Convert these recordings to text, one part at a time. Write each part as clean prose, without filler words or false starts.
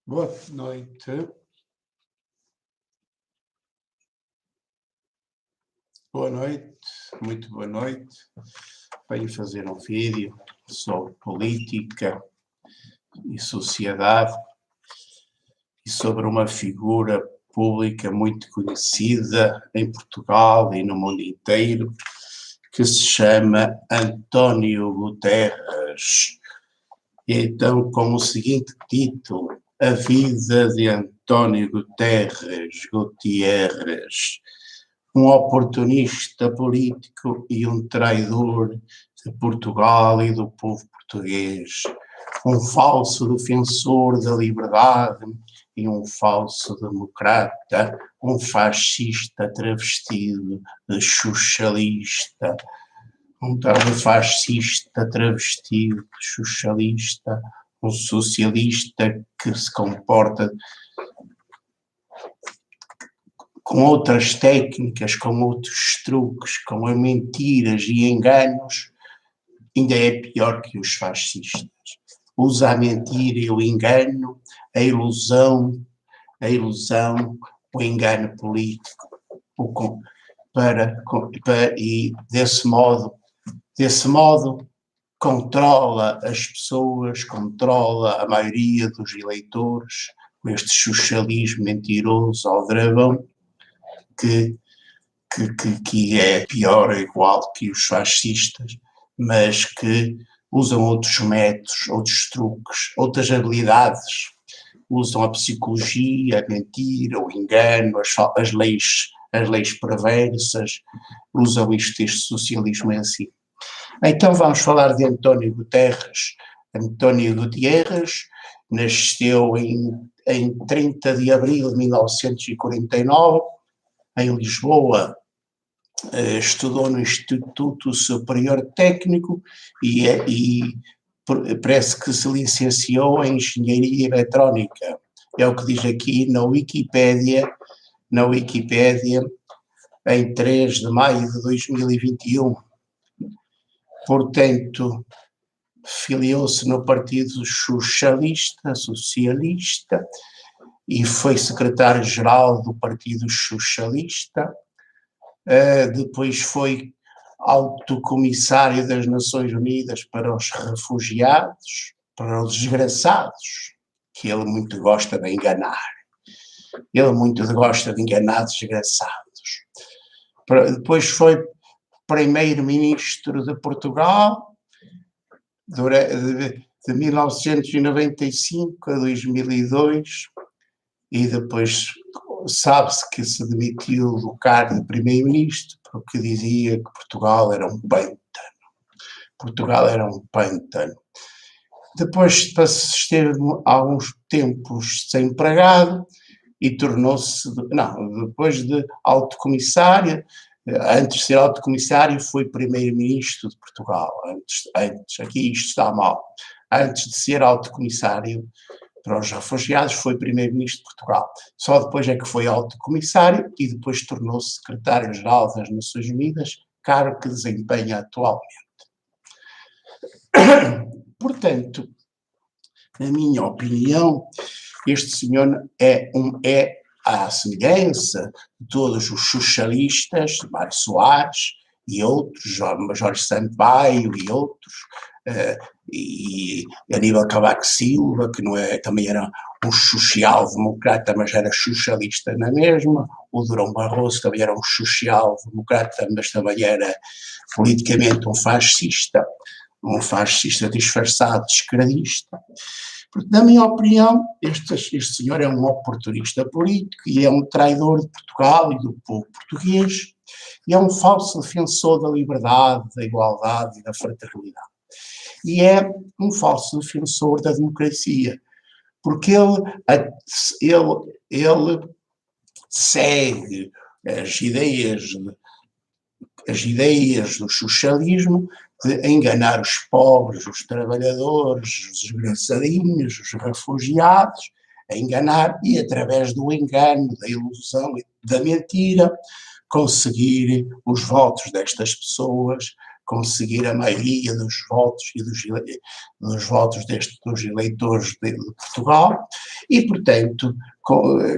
Boa noite. Boa noite, muito boa noite. Venho fazer um vídeo sobre política e sociedade e sobre uma figura pública muito conhecida em Portugal e no mundo inteiro, que se chama António Guterres. Então, com o seguinte título: A vida de António Guterres Gutierrez, um oportunista político e um traidor de Portugal e do povo português, um falso defensor da liberdade e um falso democrata, um fascista travestido de socialista, um fascista travestido de socialista, um socialista que se comporta com outras técnicas, com outros truques, com mentiras e enganos, ainda é pior que os fascistas. Usa a mentira e o engano, a ilusão, o engano político, e desse modo controla as pessoas, controla a maioria dos eleitores, com este socialismo mentiroso ao dragão, que é pior ou igual que os fascistas, mas que usam outros métodos, outros truques, outras habilidades, usam a psicologia, a mentira, o engano, as leis perversas, usam este socialismo em si. Então vamos falar de António Guterres. António Gutierrez nasceu em 30 de abril de 1949, em Lisboa. Estudou no Instituto Superior Técnico e parece que se licenciou em Engenharia Eletrónica. É o que diz aqui na Wikipédia, em 3 de maio de 2021. Portanto, filiou-se no Partido Socialista e foi secretário-geral do Partido Socialista. Depois foi alto comissário das Nações Unidas para os refugiados, para os desgraçados, que ele muito gosta de enganar. Ele muito gosta de enganar desgraçados. Depois foi primeiro-ministro de Portugal, de 1995 a 2002, e depois sabe-se que se demitiu do cargo de primeiro-ministro porque dizia que Portugal era um pântano. Depois esteve alguns tempos desempregado e tornou-se, depois de alto comissário, antes de ser alto comissário foi primeiro-ministro de Portugal, antes, aqui isto está mal, antes de ser alto comissário para os refugiados foi primeiro-ministro de Portugal. Só depois é que foi alto comissário e depois tornou-se secretário-geral das Nações Unidas, cargo que desempenha atualmente. Portanto, na minha opinião, este senhor é à semelhança de todos os socialistas, Mário Soares e outros, Jorge Sampaio e outros, e Aníbal Cavaco Silva, que também era um social-democrata, mas era socialista na mesma. O Durão Barroso também era um social-democrata, mas também era politicamente um fascista disfarçado de esquerdista. Porque, na minha opinião, este senhor é um oportunista político e é um traidor de Portugal e do povo português, e é um falso defensor da liberdade, da igualdade e da fraternidade. E é um falso defensor da democracia, porque ele segue as ideias do socialismo, de enganar os pobres, os trabalhadores, os desgraçadinhos, os refugiados, a enganar e, através do engano, da ilusão e da mentira, conseguir os votos destas pessoas, conseguir a maioria dos votos e dos votos dos eleitores de Portugal, e, portanto,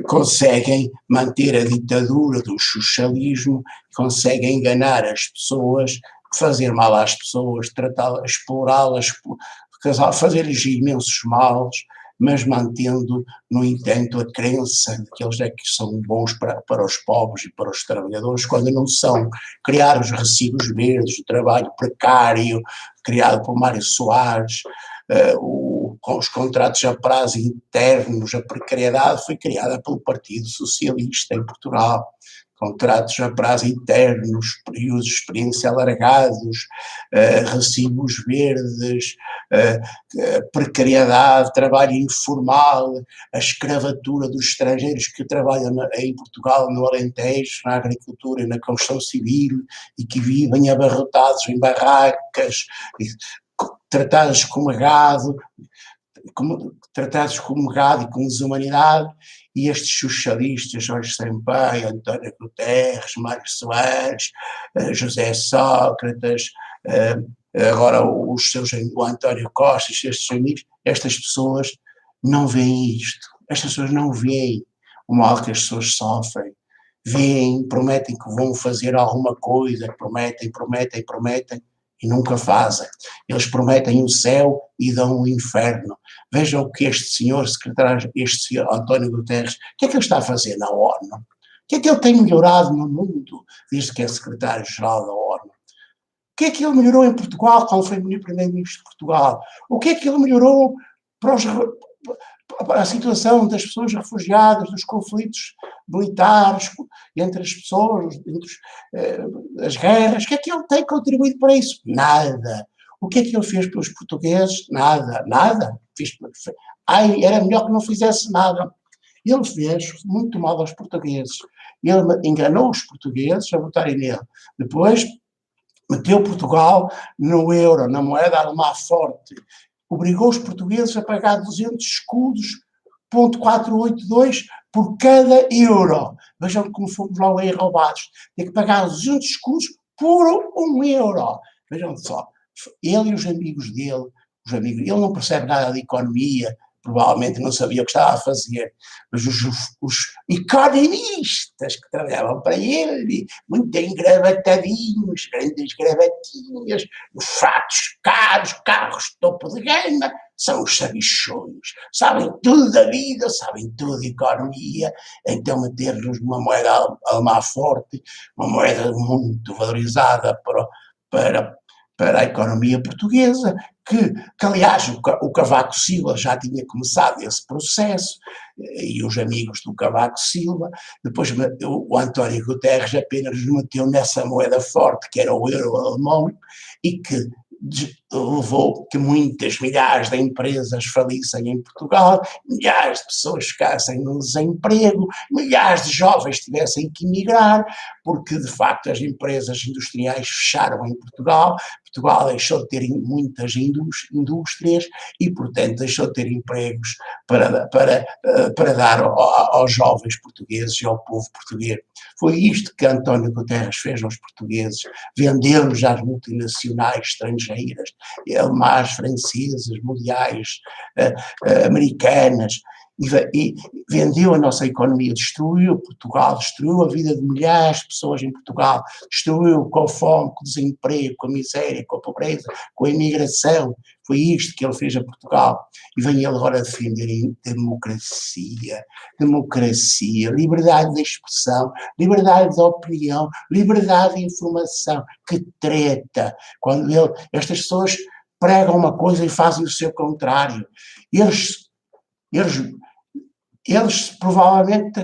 conseguem manter a ditadura do socialismo, conseguem enganar as pessoas, fazer mal às pessoas, tratá-las, explorá-las, fazer-lhes imensos males, mas mantendo, no entanto, a crença de que eles é que são bons para os pobres e para os trabalhadores, quando não são. Criar os recibos verdes, o trabalho precário, criado por Mário Soares, com os contratos a prazo internos, a precariedade foi criada pelo Partido Socialista em Portugal. Contratos a prazo internos, períodos de experiência alargados, recibos verdes, precariedade, trabalho informal, a escravatura dos estrangeiros que trabalham em Portugal, no Alentejo, na agricultura e na construção civil, e que vivem abarrotados em barracas, tratados como gado, e com desumanidade, e estes socialistas, Jorge Sampaio, António Guterres, Mário Soares, José Sócrates, agora o António Costa, estes amigos, estas pessoas não veem isto, estas pessoas não veem o mal que as pessoas sofrem, veem, prometem que vão fazer alguma coisa, prometem, e nunca fazem. Eles prometem o céu e dão o inferno. Vejam o que este senhor secretário, este senhor António Guterres, o que é que ele está a fazer na ONU? O que é que ele tem melhorado no mundo, desde que é secretário-geral da ONU? O que é que ele melhorou em Portugal, quando foi primeiro-ministro de Portugal? O que é que ele melhorou para a situação das pessoas refugiadas, dos conflitos militares entre as pessoas, entre as guerras? O que é que ele tem contribuído para isso? Nada. O que é que ele fez pelos portugueses? Nada. Era melhor que não fizesse nada. Ele fez muito mal aos portugueses. Ele enganou os portugueses a votarem nele. Depois meteu Portugal no euro, na moeda alemã forte. Obrigou os portugueses a pagar 200 escudos, 0,482 por cada euro. Vejam como fomos lá aí roubados. Tem que pagar 200 escudos por 1 euro. Vejam só, ele e os amigos dele, ele não percebe nada de economia, provavelmente não sabia o que estava a fazer, mas os economistas que trabalhavam para ele, muito engravatadinhos, grandes gravatinhas, os fatos caros, carros topo de gama, são os sabichões, sabem tudo da vida, sabem tudo de economia, então meter-nos numa moeda alemã forte, uma moeda muito valorizada para a economia portuguesa, que aliás o Cavaco Silva já tinha começado esse processo, e os amigos do Cavaco Silva, depois o António Guterres apenas meteu nessa moeda forte, que era o euro alemão, e que levou que muitas milhares de empresas falissem em Portugal, milhares de pessoas ficassem no desemprego, milhares de jovens tivessem que emigrar, porque de facto as empresas industriais fecharam em Portugal, Portugal deixou de ter muitas indústrias e, portanto, deixou de ter empregos para dar aos jovens portugueses e ao povo português. Foi isto que António Guterres fez aos portugueses, vendeu-nos às multinacionais estrangeiras, alemãs, francesas, mundiais, americanas, e vendeu a nossa economia, destruiu Portugal, destruiu a vida de milhares de pessoas em Portugal, destruiu com a fome, com o desemprego, com a miséria, com a pobreza, com a imigração. Foi isto que ele fez a Portugal. E vem ele agora defender democracia, liberdade de expressão, liberdade de opinião, liberdade de informação. Que treta! Quando estas pessoas pregam uma coisa e fazem o seu contrário. Eles provavelmente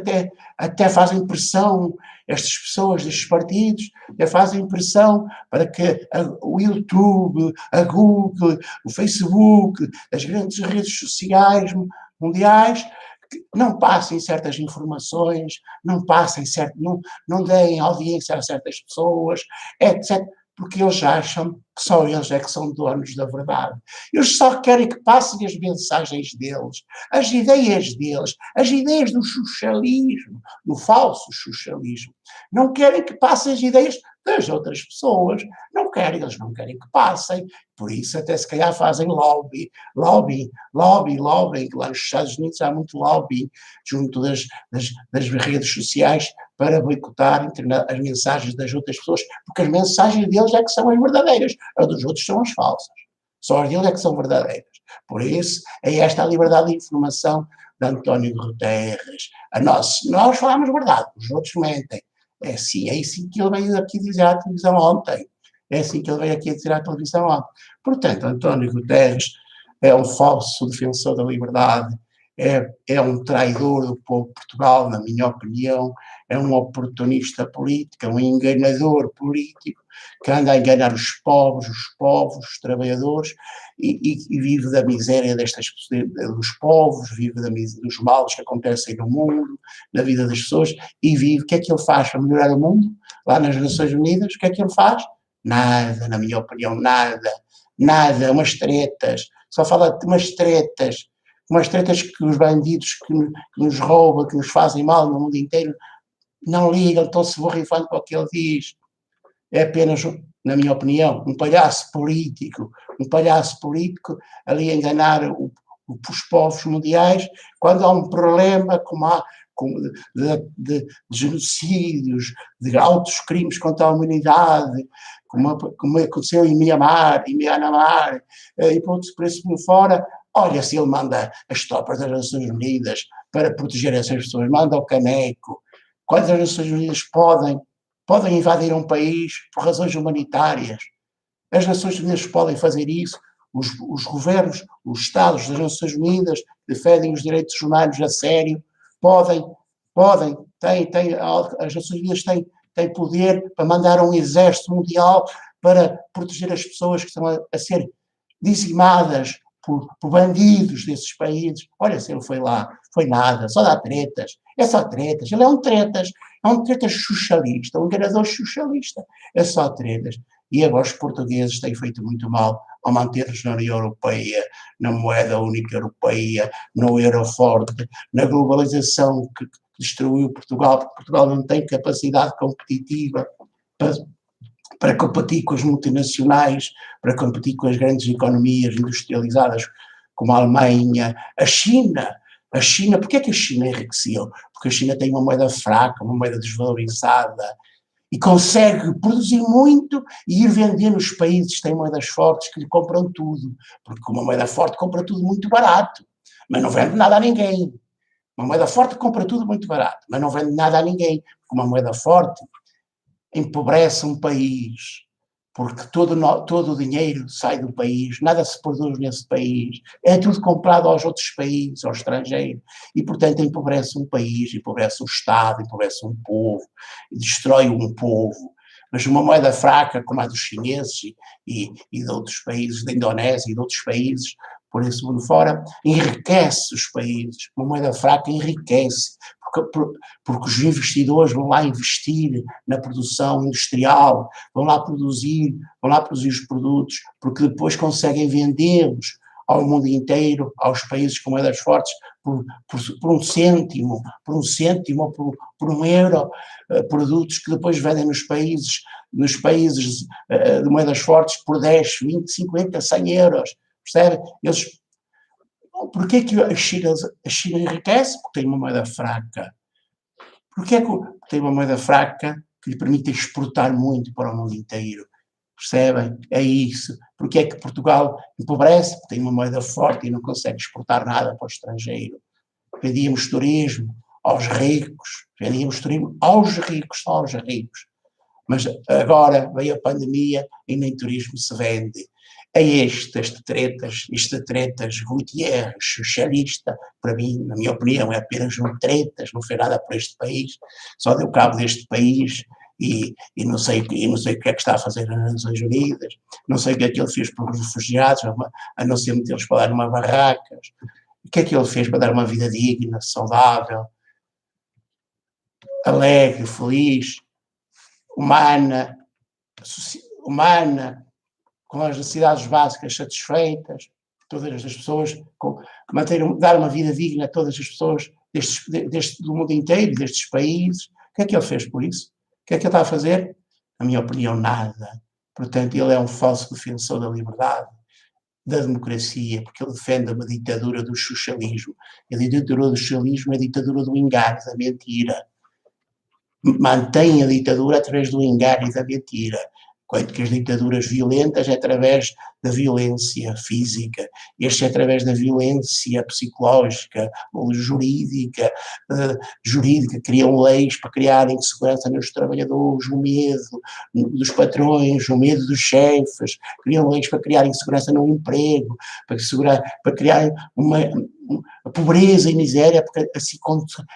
até fazem pressão, estas pessoas destes partidos, até fazem pressão para que o YouTube, a Google, o Facebook, as grandes redes sociais mundiais, não passem certas informações, não deem audiência a certas pessoas, etc., porque eles acham que só eles é que são donos da verdade. Eles só querem que passem as mensagens deles, as ideias do socialismo, do falso socialismo. Não querem que passem as ideias das outras pessoas, não querem, eles não querem que passem, por isso até se calhar fazem lobby, que lá nos Estados Unidos há muito lobby junto das redes sociais para boicotar as mensagens das outras pessoas, porque as mensagens deles é que são as verdadeiras, as dos outros são as falsas, só as deles é que são verdadeiras. Por isso, é esta a liberdade de informação de António Guterres. Nós falamos verdade, os outros mentem. É assim que ele veio aqui dizer à televisão ontem. É assim que ele veio aqui dizer à televisão ontem. Portanto, António Guterres é um falso defensor da liberdade, é um traidor do povo de Portugal, na minha opinião, é um oportunista político, é um enganador político, que anda a enganar os povos, os trabalhadores, e vive da miséria dos povos, vive dos males que acontecem no mundo, na vida das pessoas, e vive. O que é que ele faz para melhorar o mundo? Lá nas Nações Unidas, o que é que ele faz? Nada, na minha opinião, nada, umas tretas, só fala de umas tretas que os bandidos que nos roubam, que nos fazem mal no mundo inteiro, não ligam, estão-se borrifando para o que ele diz. É apenas, na minha opinião, um palhaço político ali a enganar os povos mundiais, quando há um problema de genocídios, de altos crimes contra a humanidade, como aconteceu em Mianmar, e por isso por fora. Olha, se ele manda as tropas das Nações Unidas para proteger essas pessoas, manda o caneco. Quando as Nações Unidas podem invadir um país por razões humanitárias, as Nações Unidas podem fazer isso, os governos, os Estados das Nações Unidas que defendem os direitos humanos a sério, as Nações Unidas têm poder para mandar um exército mundial para proteger as pessoas que estão a ser dizimadas por bandidos desses países. Olha, se ele foi lá, foi nada, só dá tretas, é só tretas, ele é um tretas socialista, um enganador socialista, é só tretas. E agora os portugueses têm feito muito mal ao manter-nos na União Europeia, na moeda única europeia, no euro forte, na globalização que destruiu Portugal, porque Portugal não tem capacidade competitiva para competir com as multinacionais, para competir com as grandes economias industrializadas como a Alemanha, a China. Porquê é que a China enriqueceu? Porque a China tem uma moeda fraca, uma moeda desvalorizada, e consegue produzir muito e ir vender nos países que têm moedas fortes que lhe compram tudo, porque uma moeda forte compra tudo muito barato, mas não vende nada a ninguém. Uma moeda forte compra tudo muito barato, mas não vende nada a ninguém, porque uma moeda forte empobrece um país, porque todo o dinheiro sai do país, nada se produz nesse país, é tudo comprado aos outros países, ao estrangeiro, e portanto empobrece um país, empobrece um Estado, empobrece um povo, destrói um povo. Mas uma moeda fraca, como a dos chineses e de outros países, da Indonésia e de outros países, por esse mundo fora, enriquece os países. Uma moeda fraca enriquece, porque os investidores vão lá investir na produção industrial, vão lá produzir os produtos, porque depois conseguem vendê-los ao mundo inteiro, aos países com moedas fortes, por um cêntimo, por um euro, produtos que depois vendem nos países de moedas fortes por 10, 20, 50, 100 euros, percebe? Porquê que a China enriquece? Porque tem uma moeda fraca. Porquê que tem uma moeda fraca que lhe permite exportar muito para o mundo inteiro? Percebem? É isso. Porquê é que Portugal empobrece? Porque tem uma moeda forte e não consegue exportar nada para o estrangeiro. Vendíamos turismo aos ricos, só aos ricos. Mas agora veio a pandemia e nem turismo se vende. É estas tretas, Gutierres, socialista, para mim, na minha opinião, é apenas um tretas, não fez nada por este país, só deu cabo deste país e não sei o que é que está a fazer nas Nações Unidas, não sei o que é que ele fez para os refugiados, a não ser metê-los para dar uma barracas, o que é que ele fez para dar uma vida digna, saudável, alegre, feliz, humana, com as necessidades básicas satisfeitas, todas as pessoas, dar uma vida digna a todas as pessoas do mundo inteiro, destes países. O que é que ele fez por isso? O que é que ele está a fazer? na minha opinião, nada. Portanto, ele é um falso defensor da liberdade, da democracia, porque ele defende uma ditadura do socialismo. A ditadura do socialismo é a ditadura do engano, da mentira. Mantém a ditadura através do engano e da mentira. Enquanto que as ditaduras violentas é através da violência física, este é através da violência psicológica ou jurídica, criam leis para criarem insegurança nos trabalhadores, o medo dos patrões, o medo dos chefes, criam leis para criar insegurança no emprego, para criar a pobreza e miséria, porque assim,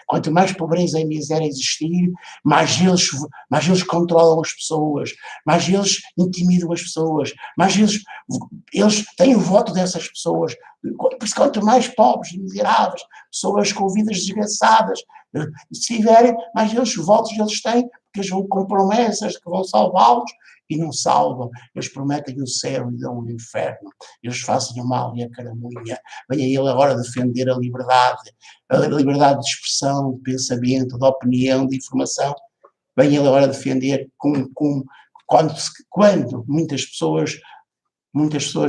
quanto mais pobreza e miséria existir, mais eles controlam as pessoas, mais eles intimidam as pessoas, mais eles têm o voto dessas pessoas. Por isso, quanto mais pobres e miseráveis, pessoas com vidas desgraçadas, se tiverem, mais votos eles têm, porque eles vão com promessas que vão salvá-los e não salvam. Eles prometem o céu e dão o inferno. Eles fazem o mal e a caramunha. Venha ele agora defender a liberdade de expressão, de pensamento, de opinião, de informação. Venha ele agora defender quando muitas pessoas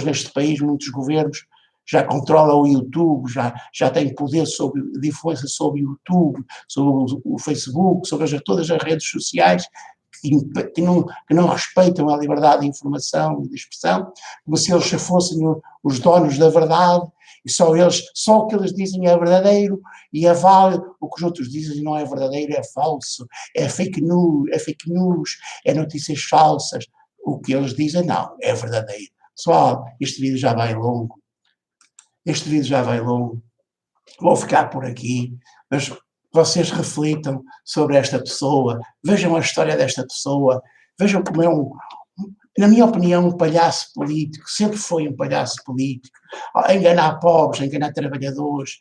neste país, muitos governos, já controlam o YouTube, já têm poder de influência sobre o YouTube, sobre o Facebook, sobre todas as redes sociais, que não respeitam a liberdade de informação e de expressão, como se eles fossem os donos da verdade, e só o que eles dizem é verdadeiro, e é válido, o que os outros dizem não é verdadeiro, é falso, é fake news, é notícias falsas, o que eles dizem não, é verdadeiro. Pessoal, este vídeo já vai longo, vou ficar por aqui, mas vocês reflitam sobre esta pessoa, vejam a história desta pessoa, vejam como na minha opinião, um palhaço político, sempre foi um palhaço político, a enganar pobres, a enganar trabalhadores,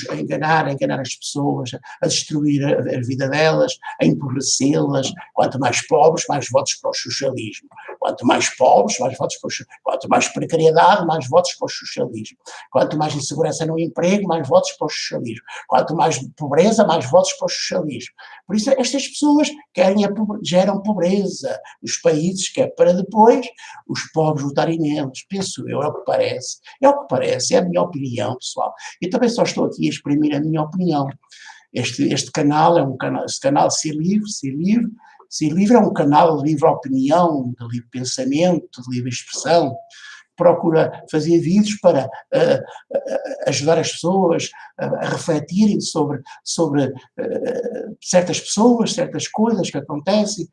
a enganar as pessoas, a destruir a vida delas, a empobrecê-las. Quanto mais pobres, mais votos para o socialismo. Quanto mais pobres, mais votos para o socialismo. Quanto mais precariedade, mais votos para o socialismo. Quanto mais insegurança no emprego, mais votos para o socialismo. Quanto mais pobreza, mais votos para o socialismo. Por isso, estas pessoas geram pobreza nos países, que é para depois os pobres votarem neles. Penso eu, é o que parece, é a minha opinião, pessoal. Eu também só estou aqui a exprimir a minha opinião. Este canal é um canal, este canal Ser Livre é um canal de livre opinião, de livre pensamento, de livre expressão. Procura fazer vídeos para ajudar as pessoas a refletirem sobre certas pessoas, certas coisas que acontecem,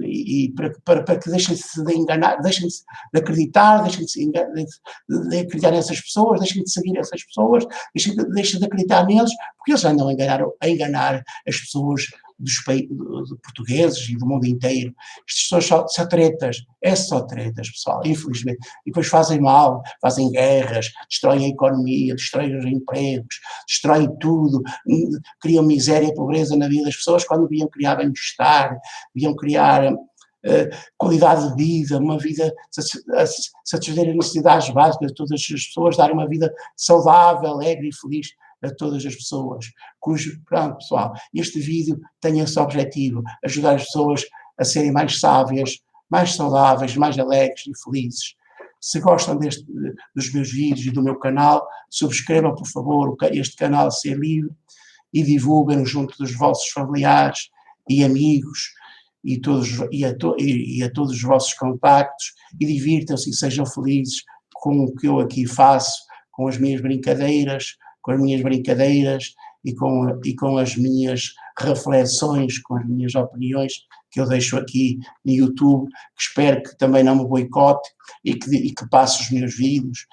e para que deixem-se de enganar, deixem-se de acreditar, deixem-se de acreditar nessas pessoas, deixem de seguir essas pessoas, deixem de acreditar neles, porque eles andam a enganar as pessoas dos portugueses e do mundo inteiro. Estas são só tretas, só tretas, pessoal, infelizmente. E depois fazem mal, fazem guerras, destroem a economia, destroem os empregos, destroem tudo, criam miséria e pobreza na vida das pessoas, quando deviam criar bem-estar, deviam criar qualidade de vida, uma vida, satisfazer as necessidades básicas de todas as pessoas, dar uma vida saudável, alegre e feliz a todas as pessoas. Pronto, pessoal, este vídeo tem esse objetivo, ajudar as pessoas a serem mais sábias, mais saudáveis, mais alegres e felizes. Se gostam dos meus vídeos e do meu canal, subscrevam, por favor, este canal Ser Livre e divulguem junto dos vossos familiares e amigos e a todos os vossos contactos, e divirtam-se e sejam felizes com o que eu aqui faço, com as minhas brincadeiras e com as minhas reflexões, com as minhas opiniões que eu deixo aqui no YouTube, que espero que também não me boicote e que passe os meus vídeos,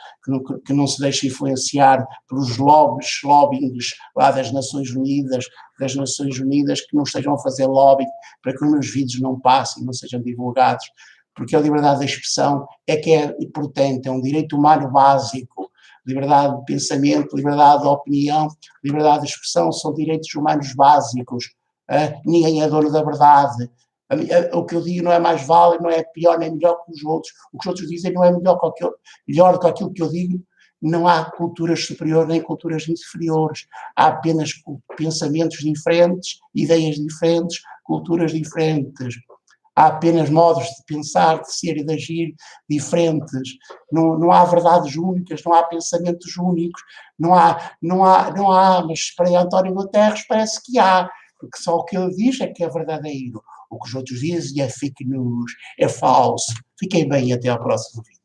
que não se deixe influenciar pelos lobbyings lá das Nações Unidas, que não estejam a fazer lobbying para que os meus vídeos não passem, não sejam divulgados, porque a liberdade de expressão é que é importante, é um direito humano básico. Liberdade de pensamento, liberdade de opinião, liberdade de expressão são direitos humanos básicos. Ninguém é dono da verdade. O que eu digo não é mais válido, não é pior nem melhor que os outros. O que os outros dizem não é melhor do que aquilo que eu digo. Não há culturas superiores nem culturas inferiores. Há apenas pensamentos diferentes, ideias diferentes, culturas diferentes. há apenas modos de pensar, de ser e de agir diferentes, não há verdades únicas, não há pensamentos únicos, não há, mas para António Guterres parece que há, porque só o que ele diz é que é verdadeiro, o que os outros dizem é fake news, é falso. Fiquem bem e até ao próximo vídeo.